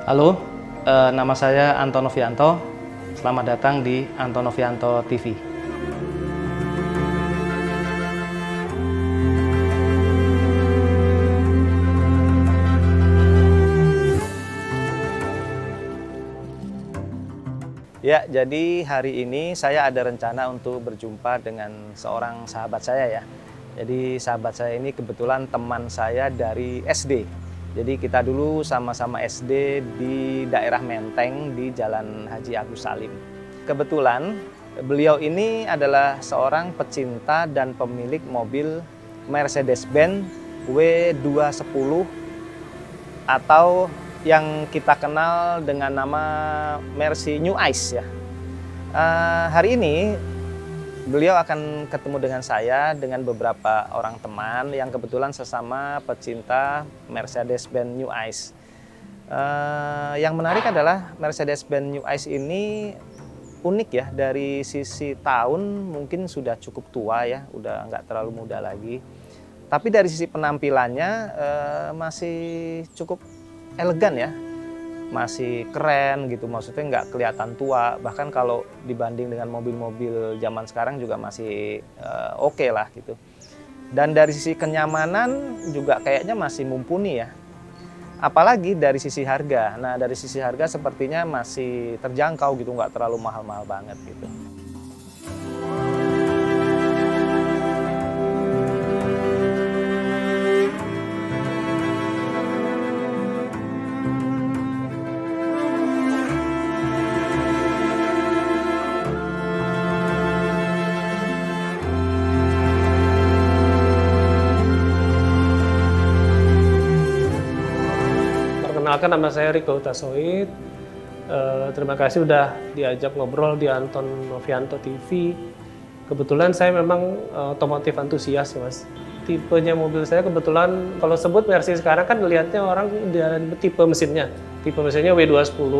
Halo, nama saya Anton Novianto. Selamat datang di Anton Novianto TV. Ya, jadi hari ini saya ada rencana untuk berjumpa dengan seorang sahabat saya ya. Jadi sahabat saya ini kebetulan teman saya dari SD. Jadi kita dulu sama-sama SD di daerah Menteng di Jalan Haji Agus Salim. Kebetulan beliau ini adalah seorang pecinta dan pemilik mobil Mercedes-Benz W210 atau yang kita kenal dengan nama Mercy New Ice ya. Hari ini beliau akan ketemu dengan saya, dengan beberapa orang teman yang kebetulan sesama pecinta Mercedes-Benz New Ice. Yang menarik adalah Mercedes-Benz New Ice ini unik ya, dari sisi tahun mungkin sudah cukup tua ya, udah nggak terlalu muda lagi. Tapi dari sisi penampilannya masih cukup elegan ya, masih keren gitu, maksudnya nggak kelihatan tua. Bahkan kalau dibanding dengan mobil-mobil zaman sekarang juga masih oke lah gitu. Dan dari sisi kenyamanan juga kayaknya masih mumpuni ya. Apalagi dari sisi harga. Nah, dari sisi harga sepertinya masih terjangkau gitu, nggak terlalu mahal-mahal banget gitu. Perkenalkan, nama saya Riko Utasoid. Terima kasih udah diajak ngobrol di Anton Novianto TV. Kebetulan saya memang otomotif antusias ya Mas. Tipenya mobil saya kebetulan kalau sebut versi sekarang kan lihatnya orang dari tipe mesinnya. Tipe mesinnya W210.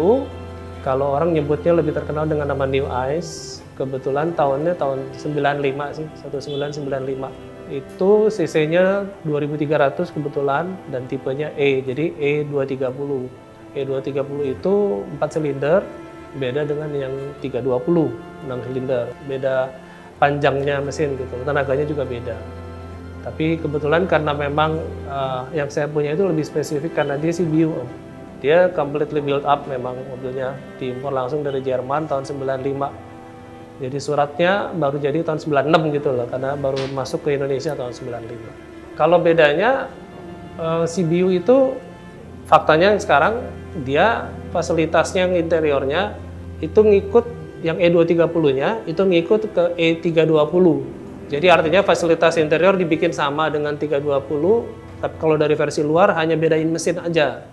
Kalau orang nyebutnya lebih terkenal dengan nama New Ice. Kebetulan tahunnya tahun 95 sih, 1995. Itu cc-nya 2300 kebetulan dan tipenya E, jadi E230. E230 itu 4 silinder, beda dengan yang 320, 6 silinder. Beda panjangnya mesin gitu, tenaganya juga beda. Tapi kebetulan karena memang yang saya punya itu lebih spesifik karena dia CBU Om. Dia completely build up, memang mobilnya diimpor langsung dari Jerman tahun 95. Jadi suratnya baru jadi tahun 96 gitu loh, karena baru masuk ke Indonesia tahun 95. Kalau bedanya CBU itu faktanya sekarang dia fasilitasnya yang interiornya itu ngikut yang E230-nya itu ngikut ke E320. Jadi artinya fasilitas interior dibikin sama dengan 320, tapi kalau dari versi luar hanya bedain mesin aja.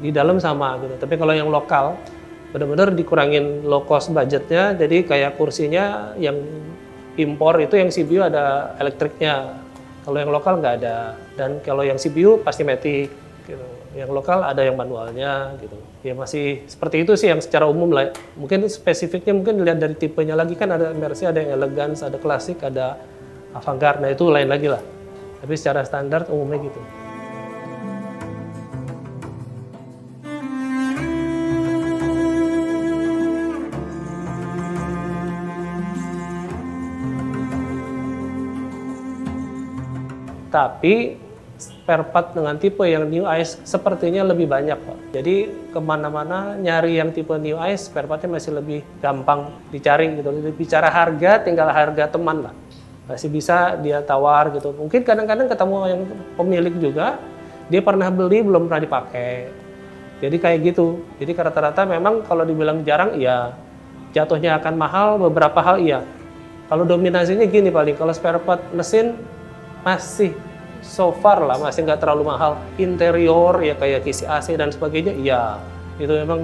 Di dalam sama gitu. Tapi kalau yang lokal benar-benar dikurangin low cost budgetnya, jadi kayak kursinya yang impor itu yang CBU ada elektriknya, kalau yang lokal nggak ada. Dan kalau yang CBU pasti matic gitu. Yang lokal ada yang manualnya gitu. Ya masih seperti itu sih yang secara umum lah. Mungkin spesifiknya mungkin dilihat dari tipenya lagi, kan ada Mercy, ada yang elegance, ada klasik, ada avant-garde. Nah itu lain lagi lah. Tapi secara standar umumnya gitu. Tapi spare part dengan tipe yang New Ice sepertinya lebih banyak Pak. Jadi kemana-mana nyari yang tipe New Ice, spare partnya masih lebih gampang dicari gitu. Bicara harga, tinggal harga teman lah. Masih bisa dia tawar gitu. Mungkin kadang-kadang ketemu yang pemilik juga, dia pernah beli belum pernah dipakai. Jadi kayak gitu. Jadi rata-rata memang kalau dibilang jarang, iya. Jatuhnya akan mahal, beberapa hal iya. Kalau dominasinya gini paling, kalau spare part mesin masih so far lah, masih nggak terlalu mahal. Interior ya kayak kisi AC dan sebagainya, iya. Itu memang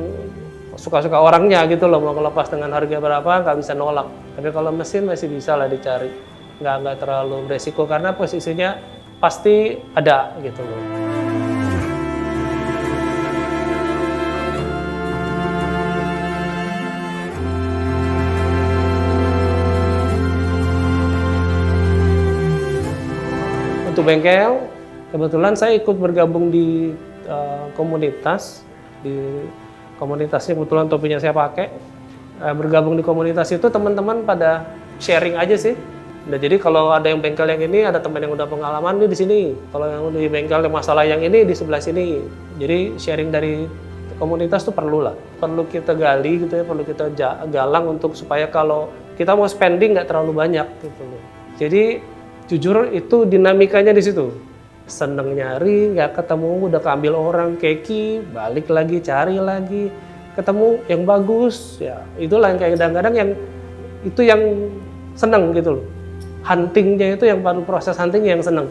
suka-suka orangnya gitu loh, mau ngelepas dengan harga berapa nggak bisa nolak. Tapi kalau mesin masih bisa lah dicari, nggak terlalu beresiko karena posisinya pasti ada gitu loh. Untuk bengkel, kebetulan saya ikut bergabung di komunitas di komunitasnya. Kebetulan topinya saya pakai. Bergabung di komunitas itu teman-teman pada sharing aja sih. Nah, jadi kalau ada yang bengkel yang ini, ada teman yang udah pengalaman nih di sini. Kalau yang di bengkel yang masalah yang ini di sebelah sini. Jadi sharing dari komunitas tuh perlu lah. Perlu kita gali gitu ya, perlu kita galang untuk supaya kalau kita mau spending nggak terlalu banyak gitu loh. Jadi jujur itu dinamikanya di situ. Seneng nyari, nggak ketemu, udah keambil orang keki, balik lagi, cari lagi, ketemu yang bagus, ya itulah yang kayak kadang-kadang yang itu yang seneng gitu loh. Huntingnya itu yang baru proses hunting yang seneng.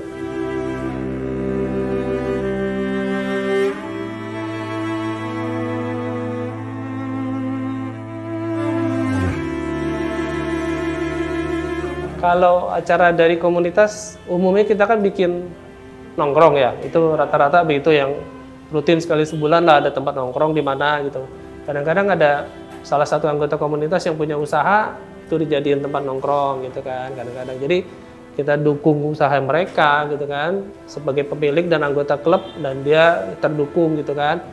Kalau acara dari komunitas, umumnya kita kan bikin nongkrong ya, itu rata-rata begitu yang rutin sekali sebulan lah ada tempat nongkrong di mana gitu. Kadang-kadang ada salah satu anggota komunitas yang punya usaha, itu dijadiin tempat nongkrong gitu kan kadang-kadang. Jadi kita dukung usaha mereka gitu kan, sebagai pemilik dan anggota klub dan dia terdukung gitu kan.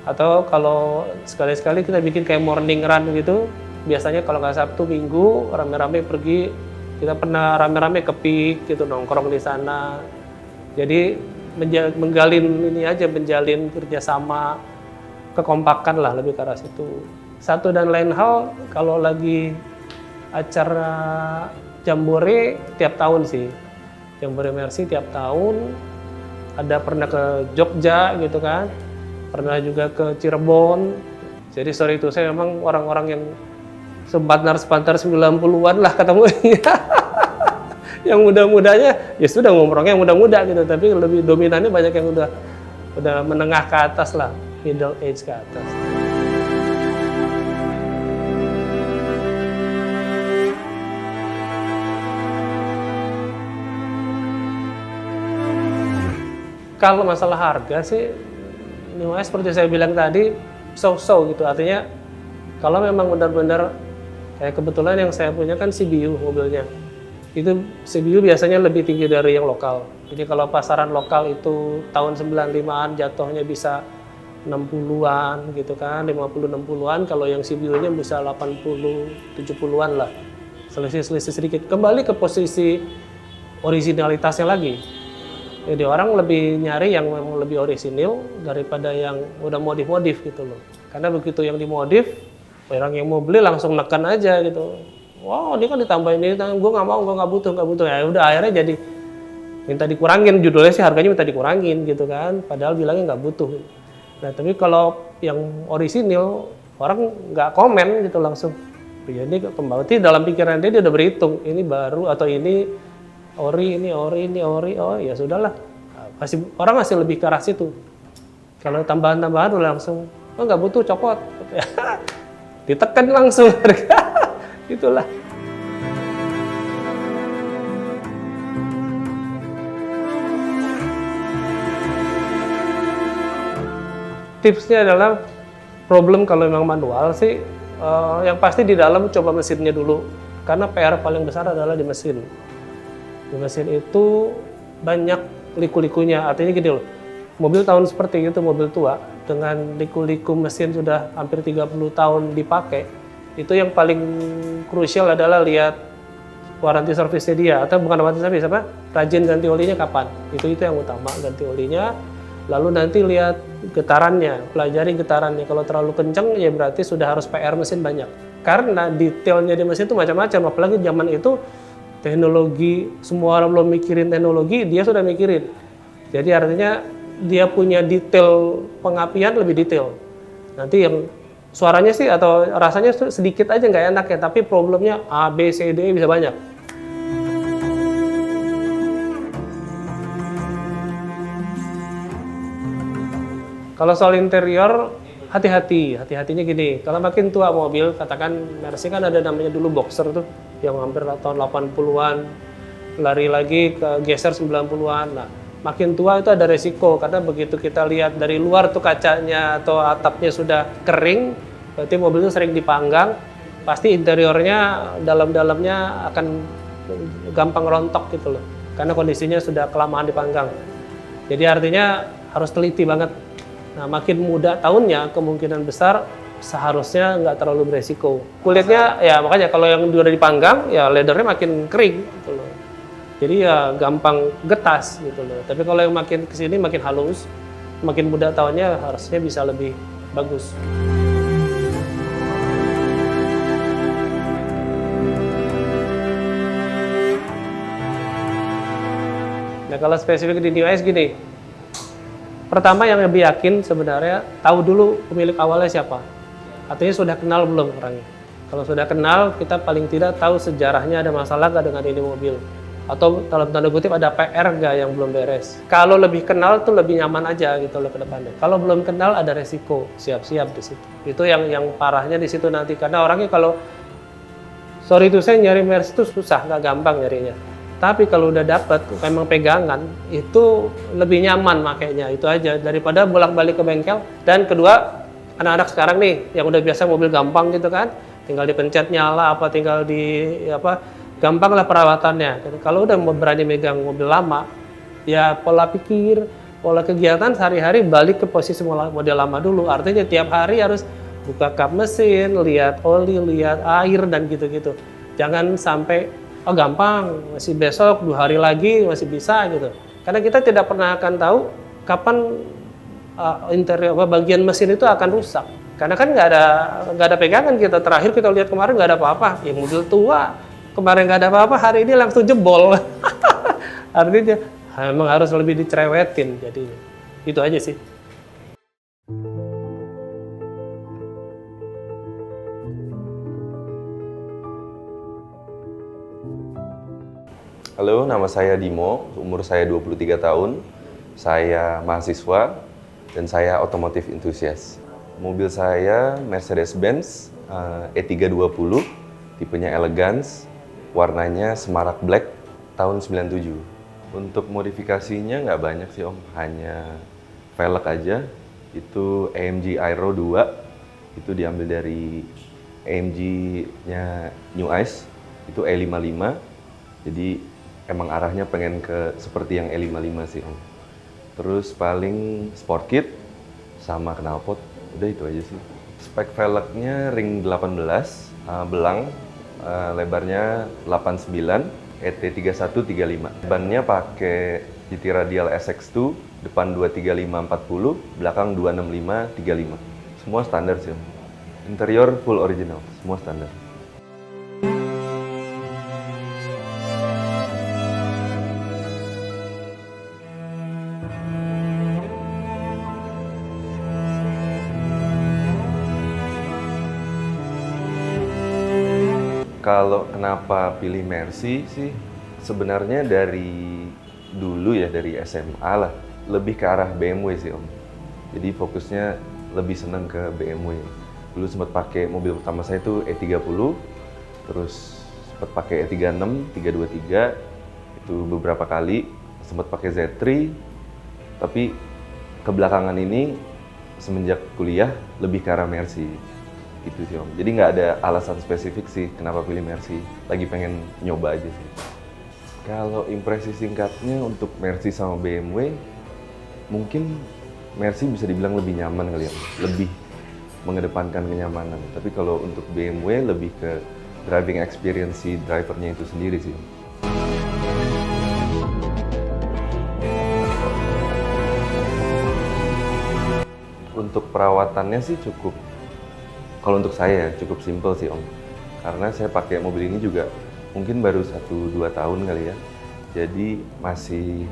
Atau kalau sekali-sekali kita bikin kayak morning run gitu, biasanya kalau nggak Sabtu Minggu rame-rame pergi. Kita pernah rame-rame ke PIK gitu, nongkrong di sana. Jadi menjalin kerjasama, kekompakan lah lebih ke arah situ. Satu dan lain hal, kalau lagi acara Jambore tiap tahun sih. Jambore Mercy tiap tahun. Ada pernah ke Jogja gitu kan. Pernah juga ke Cirebon. Jadi sorry itu saya memang orang-orang yang sebantar 90-an lah ketemu. Yang muda-mudanya ya sudah ngomongnya yang muda-muda gitu, tapi lebih dominannya banyak yang udah menengah ke atas lah, middle age ke atas. Kalau masalah harga sih, ini seperti saya bilang tadi, so-so gitu, artinya kalau memang benar-benar kayak kebetulan yang saya punya kan CBU mobilnya. Itu CBU biasanya lebih tinggi dari yang lokal. Jadi kalau pasaran lokal itu tahun 95-an jatuhnya bisa 60-an gitu kan, 50-60-an. Kalau yang CBU-nya bisa 80-70-an lah. Selisih sedikit. Kembali ke posisi originalitasnya lagi. Jadi orang lebih nyari yang memang lebih orisinil daripada yang udah modif-modif gitu loh. Karena begitu yang dimodif, orang yang mau beli langsung neken aja gitu. Wow, dia kan ditambahin ini, gue nggak mau, gue nggak butuh. Ya udah akhirnya jadi minta dikurangin, judulnya sih harganya minta dikurangin gitu kan, padahal bilangnya nggak butuh. Nah tapi kalau yang orisinil, orang nggak komen gitu langsung. Ya ini pembawa, dalam pikiran dia udah berhitung, ini baru atau ini ori, oh ya sudahlah. Orang masih lebih ke arah situ. Kalau tambahan-tambahan udah langsung, oh nggak butuh, copot. Ditekan langsung harga. Itulah. Tipsnya adalah problem kalau memang manual sih, yang pasti di dalam coba mesinnya dulu. Karena PR paling besar adalah di mesin. Di mesin itu banyak liku-likunya, artinya gini loh. Mobil tahun seperti itu, mobil tua, dengan liku-liku mesin sudah hampir 30 tahun dipakai, itu yang paling krusial adalah lihat waranti servisnya dia, atau bukan waranti servis apa, rajin ganti olinya kapan. Itu yang utama, ganti olinya. Lalu nanti lihat getarannya, pelajari getarannya. Kalau terlalu kencang ya berarti sudah harus PR mesin banyak. Karena detailnya di mesin itu macam-macam, apalagi zaman itu teknologi, semua orang belum mikirin teknologi, dia sudah mikirin. Jadi artinya dia punya detail pengapian lebih detail. Nanti yang suaranya sih atau rasanya sedikit aja nggak enak ya, tapi problemnya A, B, C, D bisa banyak. Kalau soal interior, hati-hatinya gini, kalau makin tua mobil, katakan Mercy kan ada namanya dulu Boxer tuh, yang hampir tahun 80-an, lari lagi ke geser 90-an. Nah, makin tua itu ada resiko, karena begitu kita lihat dari luar tuh kacanya atau atapnya sudah kering, berarti mobil itu sering dipanggang, pasti interiornya, dalam-dalamnya akan gampang rontok gitu loh, karena kondisinya sudah kelamaan dipanggang. Jadi artinya harus teliti banget. Nah, makin muda tahunnya, kemungkinan besar seharusnya nggak terlalu beresiko. Kulitnya, ya makanya kalau yang udah dipanggang, ya leathernya makin kering gitu loh. Jadi ya gampang getas gitu loh. Tapi kalau yang makin kesini makin halus, makin muda tahunnya harusnya bisa lebih bagus. Nah, kalau spesifik di New Ice gini, pertama yang lebih yakin sebenarnya tahu dulu pemilik awalnya siapa. Artinya sudah kenal belum orangnya. Kalau sudah kenal, kita paling tidak tahu sejarahnya ada masalah nggak dengan ini mobil. Atau dalam tanda kutip ada PR nggak yang belum beres. Kalau lebih kenal tuh lebih nyaman aja gitu loh ke depannya. Kalau belum kenal ada resiko, siap-siap di situ. Itu yang parahnya di situ nanti. Karena orangnya kalau, sorry itu saya nyari Mercy itu susah, nggak gampang nyarinya. Tapi kalau udah dapet, memang pegangan, itu lebih nyaman makainya, itu aja. Daripada bolak-balik ke bengkel. Dan kedua, anak-anak sekarang nih, yang udah biasa mobil gampang gitu kan, tinggal dipencet nyala, tinggal gampang lah perawatannya. Kalau udah berani megang mobil lama, ya pola pikir, pola kegiatan sehari-hari balik ke posisi model lama dulu. Artinya tiap hari harus buka kap mesin, lihat oli, lihat air, dan gitu-gitu. Jangan sampai oh gampang, masih besok 2 hari lagi masih bisa gitu. Karena kita tidak pernah akan tahu kapan interior bagian mesin itu akan rusak. Karena kan nggak ada pegangan kita. Terakhir kita lihat kemarin nggak ada apa-apa. Ya mobil tua kemarin nggak ada apa-apa, hari ini langsung jebol. Artinya memang harus lebih dicerewetin. Jadi itu aja sih. Halo, nama saya Dimo, umur saya 23 tahun. Saya mahasiswa dan saya otomotif enthusiast. Mobil saya Mercedes-Benz E320, tipenya Elegance, warnanya semarak black, tahun 97. Untuk modifikasinya nggak banyak sih Om, hanya velg aja. Itu AMG Aero 2, itu diambil dari AMG-nya New Ice, itu E55. Jadi emang arahnya pengen ke seperti yang E55 sih Om. Terus paling sport kit sama knalpot, udah itu aja sih. Spek velgnya ring 18, belang, lebarnya 89, ET3135. Bannya pakai GT Radial SX2, depan 235/40, belakang 265/35. Semua standar sih Om. Interior full original, semua standar. Kalau kenapa pilih Mercy sih, sebenarnya dari dulu ya, dari SMA lah, lebih ke arah BMW sih Om. Jadi fokusnya lebih seneng ke BMW. Dulu sempat pakai mobil pertama saya itu E30, terus sempat pakai E36, 323, itu beberapa kali, sempat pakai Z3, tapi kebelakangan ini semenjak kuliah lebih ke arah Mercy. Gitu sih Om. Jadi nggak ada alasan spesifik sih kenapa pilih Mercy. Lagi pengen nyoba aja sih. Kalau impresi singkatnya untuk Mercy sama BMW, mungkin Mercy bisa dibilang lebih nyaman kali ya, lebih mengedepankan kenyamanan. Tapi kalau untuk BMW lebih ke driving experience si drivernya itu sendiri sih. Untuk perawatannya sih cukup. Kalau untuk saya cukup simple sih Om, karena saya pakai mobil ini juga mungkin baru 1-2 tahun kali ya. Jadi masih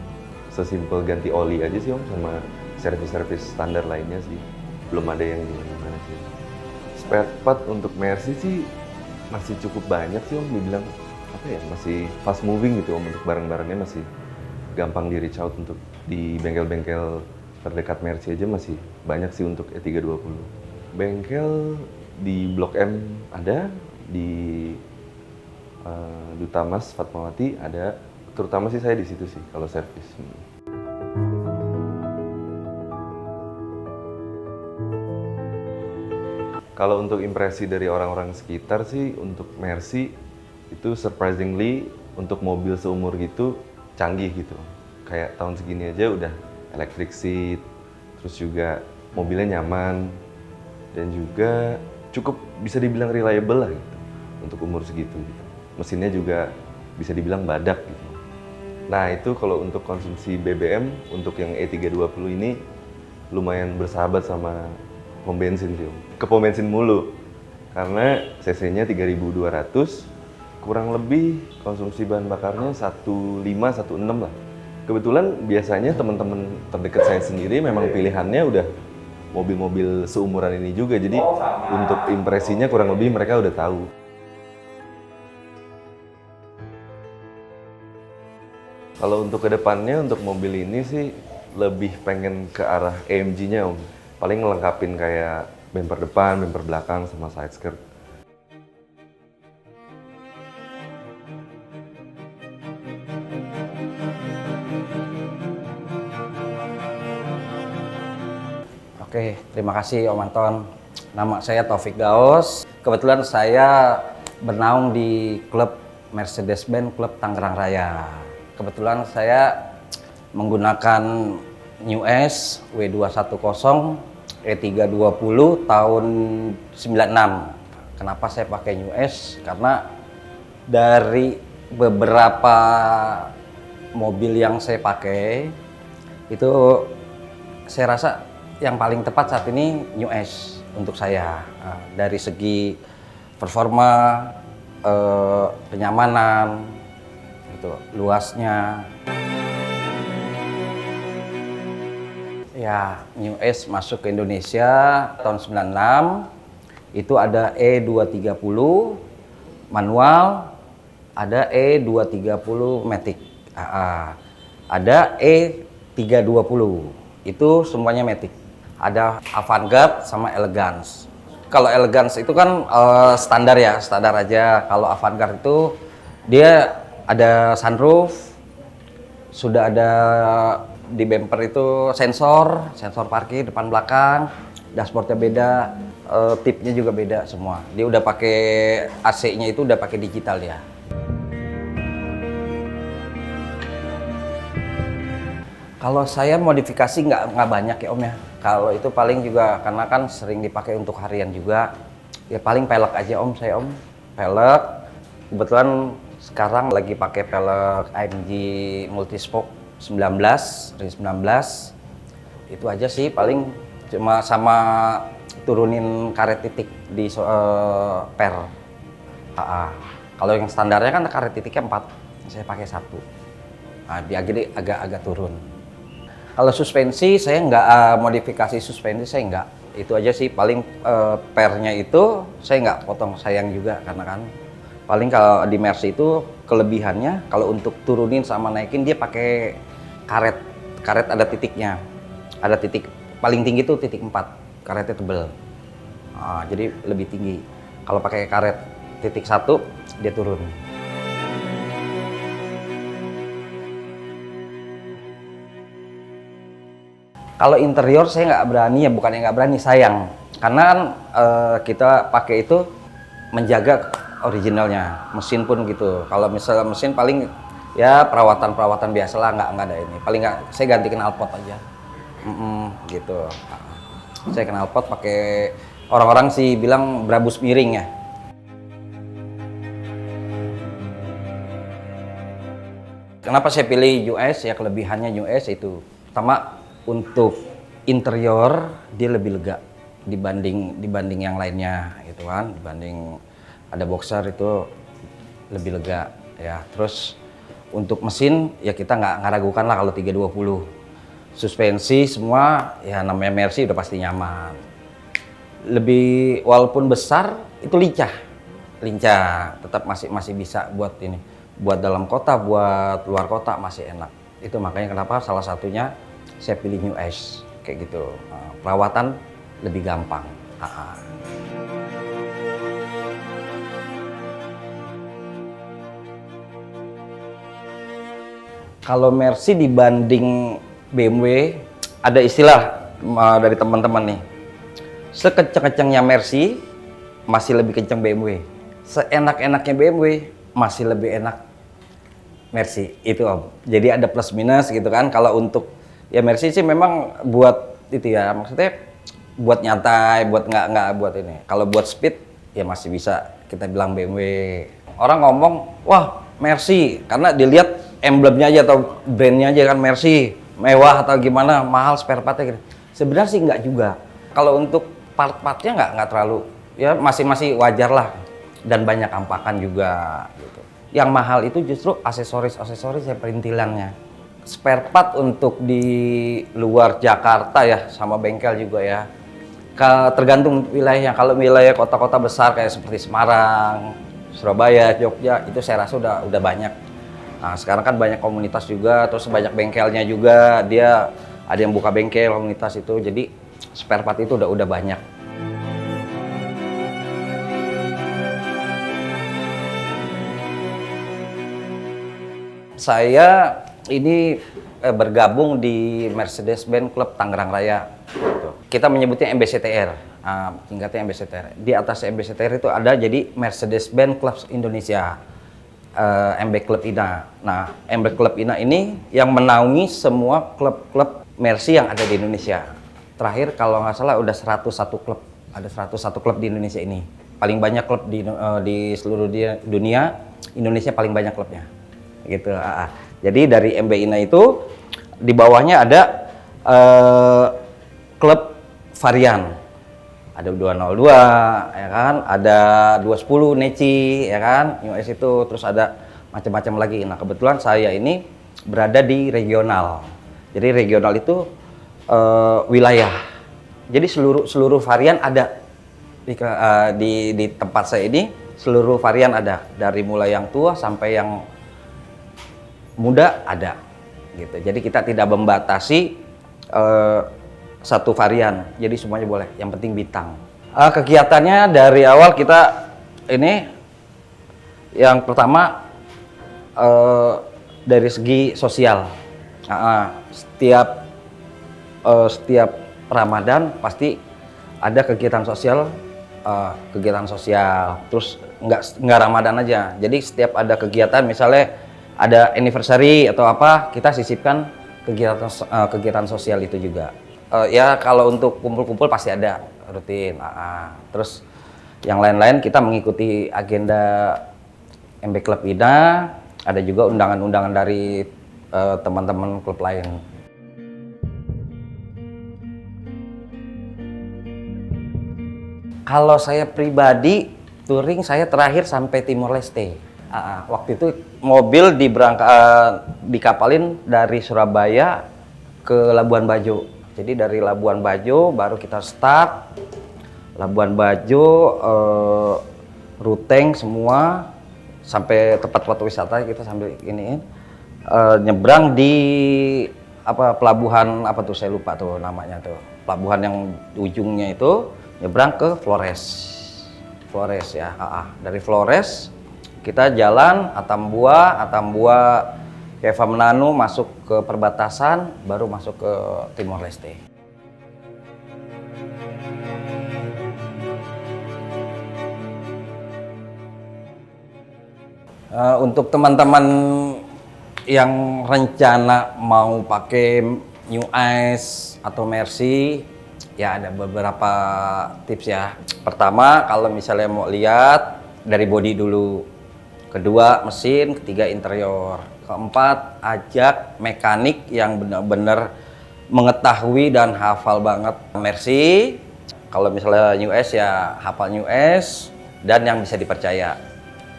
sesimpel ganti oli aja sih Om, sama servis-servis standar lainnya sih. Belum ada yang gimana sih. Spare part untuk Mercy sih masih cukup banyak sih Om, dibilang apa ya, masih fast moving gitu Om, untuk barang-barangnya masih gampang di reach out. Untuk di bengkel-bengkel terdekat Mercy aja masih banyak sih untuk E320. Bengkel di Blok M ada, di Duta Mas Fatmawati ada, terutama sih saya di situ sih kalau servis. Kalau untuk impresi dari orang-orang sekitar sih, untuk Mercy itu surprisingly untuk mobil seumur gitu canggih gitu. Kayak tahun segini aja udah electric seat, terus juga mobilnya nyaman dan juga cukup bisa dibilang reliable lah gitu untuk umur segitu gitu. Mesinnya juga bisa dibilang badak gitu. Nah itu kalau untuk konsumsi BBM untuk yang E320 ini lumayan bersahabat sama pom bensin sih Om. Ke pom bensin mulu karena cc-nya 3200, kurang lebih konsumsi bahan bakarnya 15-16 lah. Kebetulan biasanya teman-teman terdekat saya sendiri memang pilihannya udah mobil-mobil seumuran ini juga, jadi untuk impresinya kurang lebih mereka udah tahu. Kalau untuk kedepannya untuk mobil ini sih lebih pengen ke arah AMG-nya Om. Paling ngelengkapin kayak bumper depan, bumper belakang, sama side skirt. Oke, terima kasih Om Anton. Nama saya Taufik Gaos. Kebetulan saya bernaung di klub Mercedes-Benz Klub Tangerang Raya. Kebetulan saya menggunakan New S W210 E320 tahun 96. Kenapa saya pakai New S? Karena dari beberapa mobil yang saya pakai itu saya rasa yang paling tepat saat ini New S untuk saya. Dari segi performa, kenyamanan, gitu, luasnya. Ya, New S masuk ke Indonesia tahun 96. Itu ada E230 manual, ada E230 Matic. Ada E320. Itu semuanya Matic. Ada Avantgarde sama Elegance. Kalau Elegance itu kan standar ya, standar aja. Kalau Avantgarde itu dia ada sunroof, sudah ada di bumper itu sensor parkir depan belakang, dashboardnya beda, tipnya juga beda semua. Dia udah pakai AC-nya itu udah pakai digital ya. Kalau saya modifikasi nggak banyak ya Om ya. Kalau itu paling juga karena kan sering dipakai untuk harian juga. Ya paling pelek aja Om, saya Om. Pelek. Kebetulan sekarang lagi pakai pelek AMG Multispoke 19, ring 19. Itu aja sih paling, cuma sama turunin karet titik di per. Kalau yang standarnya kan karet titiknya 4, saya pakai 1. Nah, dia agak turun. Kalau suspensi saya nggak modifikasi suspensi, saya nggak. Itu aja sih paling pernya itu saya nggak potong, sayang juga karena kan paling kalau di Mercy itu kelebihannya kalau untuk turunin sama naikin dia pakai karet ada titiknya, ada titik paling tinggi tuh titik 4, karetnya tebel. Jadi lebih tinggi. Kalau pakai karet titik 1 dia turun. Kalau interior saya nggak berani ya, bukannya nggak berani, sayang. Karena kan kita pakai itu menjaga originalnya, mesin pun gitu. Kalau misalnya mesin paling ya perawatan biasa lah, nggak ada ini. Paling nggak saya ganti knalpot aja, gitu. Saya knalpot pakai, orang-orang sih bilang Brabus miring ya. Kenapa saya pilih US? Ya kelebihannya US itu pertama, untuk interior dia lebih lega dibanding yang lainnya gitu kan, dibanding ada boxer itu lebih lega ya. Terus untuk mesin ya kita nggak ragukan lah kalau 320. Suspensi semua ya namanya Mercy udah pasti nyaman. Lebih walaupun besar itu lincah, tetap masih bisa buat ini, buat dalam kota, buat luar kota masih enak. Itu makanya kenapa salah satunya saya pilih New S kayak gitu. Perawatan lebih gampang. Kalau Mercy dibanding BMW, ada istilah dari teman-teman nih. Sekencang-kencangnya Mercy masih lebih kencang BMW. Seenak-enaknya BMW masih lebih enak Mercy. Itu Om. Jadi ada plus minus gitu kan. Kalau untuk ya Mercy sih memang buat itu ya, maksudnya buat nyantai, buat nggak buat ini. Kalau buat speed ya masih bisa kita bilang BMW. Orang ngomong, wah Mercy, karena dilihat emblemnya aja atau brandnya aja kan Mercy, mewah atau gimana, mahal spare partnya gitu. Sebenarnya sih nggak juga. Kalau untuk part-partnya nggak terlalu, ya masih wajar lah. Dan banyak ampakan juga gitu. Yang mahal itu justru aksesoris yang perintilannya. Spare part untuk di luar Jakarta ya, sama bengkel juga ya. Tergantung wilayahnya. Kalau wilayah kota-kota besar kayak seperti Semarang, Surabaya, Jogja, itu saya rasa udah banyak. Nah, sekarang kan banyak komunitas juga, terus banyak bengkelnya juga. Dia ada yang buka bengkel komunitas itu, jadi spare part itu udah banyak. Saya ini bergabung di Mercedes-Benz Club Tangerang Raya. Gitu. Kita menyebutnya MBCTR, tingkatnya MBCTR. Di atas MBCTR itu ada jadi Mercedes-Benz Club Indonesia, MB Club INA. Nah, MB Club INA ini yang menaungi semua klub-klub Mercy yang ada di Indonesia. Terakhir kalau nggak salah udah 101 klub, ada 101 klub di Indonesia ini. Paling banyak klub di seluruh dunia, Indonesia paling banyak klubnya. Gitu. Jadi dari MB INA itu di bawahnya ada klub varian, ada 202 ya kan, ada 210 Neci ya kan, US itu, terus ada macam-macam lagi. Nah kebetulan saya ini berada di regional. Jadi regional itu wilayah. Jadi seluruh varian ada di tempat saya ini, seluruh varian ada, dari mulai yang tua sampai yang muda ada gitu. Jadi kita tidak membatasi satu varian, jadi semuanya boleh, yang penting bintang. Kegiatannya dari awal kita ini yang pertama dari segi sosial. Setiap Ramadan pasti ada kegiatan sosial, terus nggak Ramadan aja, jadi setiap ada kegiatan, misalnya ada anniversary atau apa, kita sisipkan kegiatan sosial itu juga. Ya kalau untuk kumpul-kumpul pasti ada rutin. Terus yang lain-lain kita mengikuti agenda MB Club INA, ada juga undangan-undangan dari teman-teman klub lain. Kalau saya pribadi touring, saya terakhir sampai Timor Leste. Waktu itu mobil dikapalin dari Surabaya ke Labuan Bajo. Jadi dari Labuan Bajo baru kita start. Labuan Bajo, Ruteng semua sampai tempat wisata kita sambil iniin. Nyebrang di pelabuhan apa tuh, saya lupa tuh namanya tuh. Pelabuhan yang ujungnya itu nyebrang ke Flores ya. Dari Flores kita jalan Atambua, Keva Menanu, masuk ke perbatasan, baru masuk ke Timor Leste. Untuk teman-teman yang rencana mau pakai New Ice atau Mercy, ya ada beberapa tips ya. Pertama, kalau misalnya mau lihat dari bodi dulu. Kedua, mesin. Ketiga, interior. Keempat, ajak mekanik yang benar-benar mengetahui dan hafal banget Mercy. Kalau misalnya New S ya hafal New S dan yang bisa dipercaya.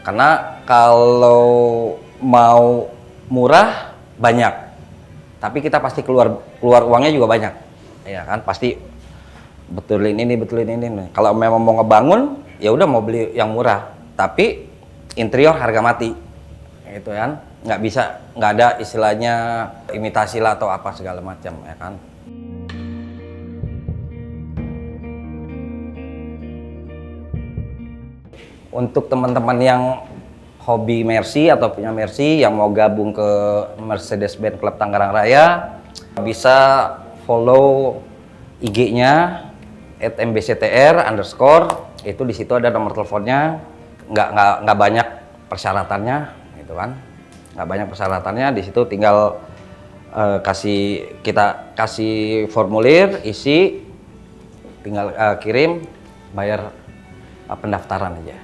Karena kalau mau murah banyak, tapi kita pasti keluar uangnya juga banyak. Ya kan, pasti betulin ini. Kalau memang mau ngebangun, ya udah mau beli yang murah. Tapi interior harga mati, gitu kan, nggak ada istilahnya imitasi lah atau apa segala macam, ya kan. Untuk teman-teman yang hobi Mercy atau punya Mercy yang mau gabung ke Mercedes-Benz Club Tangerang Raya, bisa follow IG-nya @mbctr_, itu di situ ada nomor teleponnya. Nggak banyak persyaratannya, gitu kan, nggak banyak persyaratannya. Di situ tinggal kita kasih formulir, isi, tinggal kirim, bayar pendaftaran aja.